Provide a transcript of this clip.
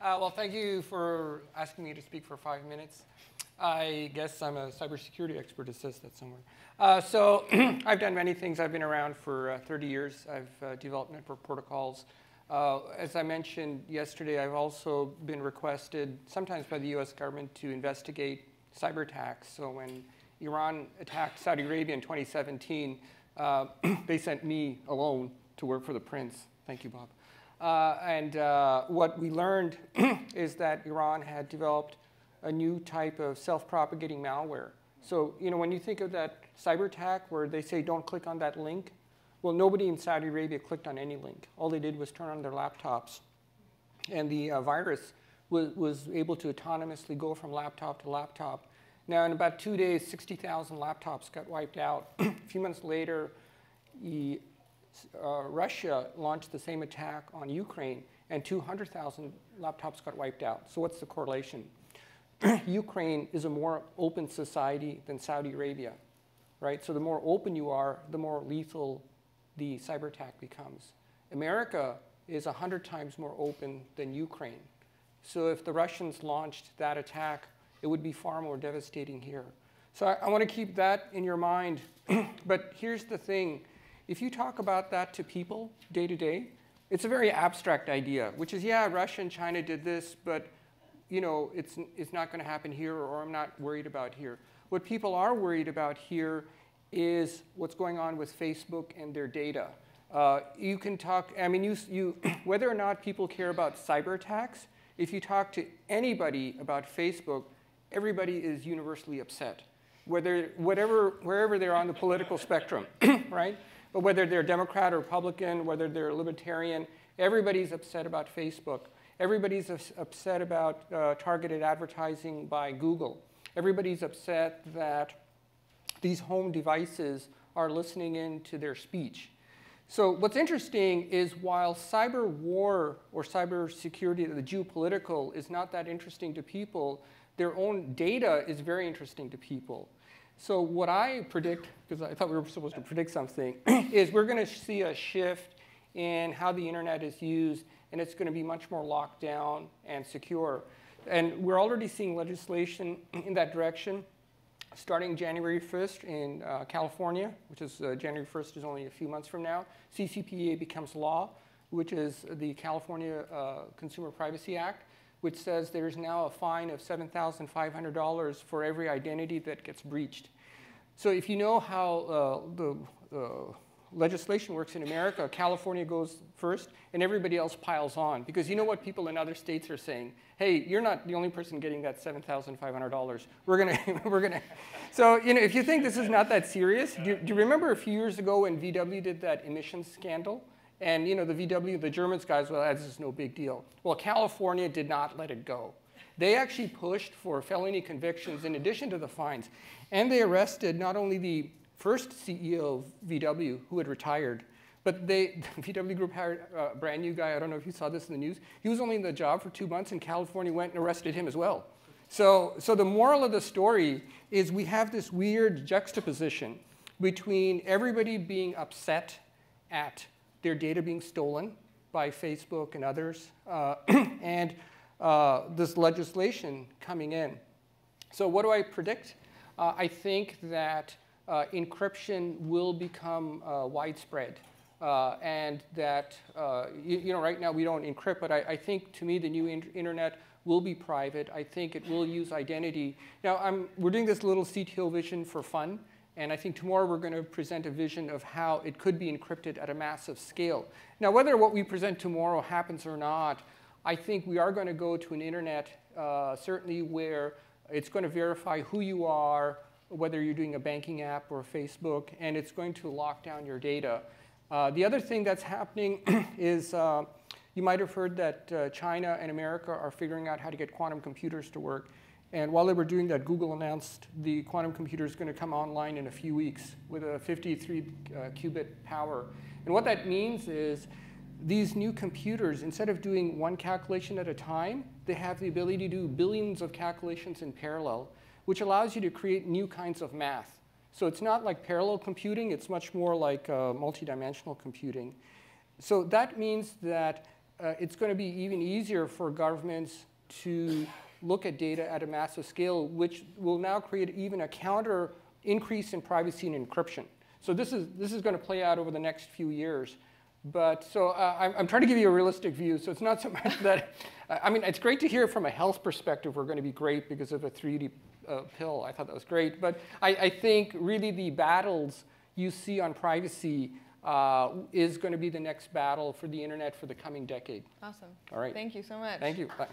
Well, thank you for asking me to speak for 5 minutes. I guess I'm a cybersecurity expert. It says that somewhere. So I've done many things. I've been around for 30 years. I've developed network protocols. As I mentioned yesterday, I've also been requested, sometimes by the US government, to investigate cyber attacks. So when Iran attacked Saudi Arabia in 2017, they sent me alone to work for the prince. Thank you, Bob. What we learned is that Iran had developed a new type of self-propagating malware. So, when you think of that cyber attack where they say, don't click on that link, well, nobody in Saudi Arabia clicked on any link. All they did was turn on their laptops. And the virus was able to autonomously go from laptop to laptop. Now, in about 2 days, 60,000 laptops got wiped out. A few months later, Russia launched the same attack on Ukraine, and 200,000 laptops got wiped out. So what's the correlation? Ukraine is a more open society than Saudi Arabia, right? So the more open you are, the more lethal the cyber attack becomes. America is 100 times more open than Ukraine. So if the Russians launched that attack, it would be far more devastating here. So I want to keep that in your mind. But here's the thing. If you talk about that to people day to day, it's a very abstract idea, which is, yeah, Russia and China did this, but it's not going to happen here, or I'm not worried about here. What people are worried about here is what's going on with Facebook and their data. You can talk, I mean, whether or not people care about cyber attacks, if you talk to anybody about Facebook, everybody is universally upset, wherever they're on the political spectrum, right? But whether they're Democrat or Republican, whether they're libertarian, everybody's upset about Facebook. Everybody's upset about targeted advertising by Google. Everybody's upset that these home devices are listening in to their speech. So what's interesting is while cyber war or cyber security, the geopolitical, is not that interesting to people, their own data is very interesting to people. So what I predict, because I thought we were supposed to predict something, is we're going to see a shift in how the internet is used, and it's going to be much more locked down and secure. And we're already seeing legislation in that direction. Starting January 1st in California, which is January 1st is only a few months from now, CCPA becomes law, which is the California Consumer Privacy Act, which says there's now a fine of $7,500 for every identity that gets breached. So if you know how the legislation works in America, California goes first, and everybody else piles on. Because you know what people in other states are saying? Hey, you're not the only person getting that $7,500. We're gonna. So if you think this is not that serious, do you remember a few years ago when VW did that emissions scandal? And the VW, the Germans guys, well, this is no big deal. Well, California did not let it go. They actually pushed for felony convictions in addition to the fines. And they arrested not only the first CEO of VW, who had retired, but the VW Group hired a brand new guy. I don't know if you saw this in the news. He was only in the job for 2 months, and California went and arrested him as well. So the moral of the story is we have this weird juxtaposition between everybody being upset at their data being stolen by Facebook and others, and this legislation coming in. So what do I predict? I think that encryption will become widespread, and that right now we don't encrypt, but I think, to me, the new internet will be private. I think it will use identity. Now, we're doing this little CTO vision for fun, and I think tomorrow we're going to present a vision of how it could be encrypted at a massive scale. Now, whether what we present tomorrow happens or not, I think we are going to go to an internet, certainly, where it's going to verify who you are, whether you're doing a banking app or Facebook, and it's going to lock down your data. The other thing that's happening is you might have heard that China and America are figuring out how to get quantum computers to work. And while they were doing that, Google announced the quantum computer is going to come online in a few weeks with a 53 qubit power. And what that means is these new computers, instead of doing one calculation at a time, they have the ability to do billions of calculations in parallel, which allows you to create new kinds of math. So it's not like parallel computing. It's much more like multidimensional computing. So that means that it's going to be even easier for governments to look at data at a massive scale, which will now create even a counter increase in privacy and encryption. So this is going to play out over the next few years. But so I'm trying to give you a realistic view. So it's not so much that, I mean, it's great to hear from a health perspective we're going to be great because of a 3D pill. I thought that was great. But I think really the battles you see on privacy is going to be the next battle for the internet for the coming decade. Awesome. All right. Thank you so much. Thank you. Bye.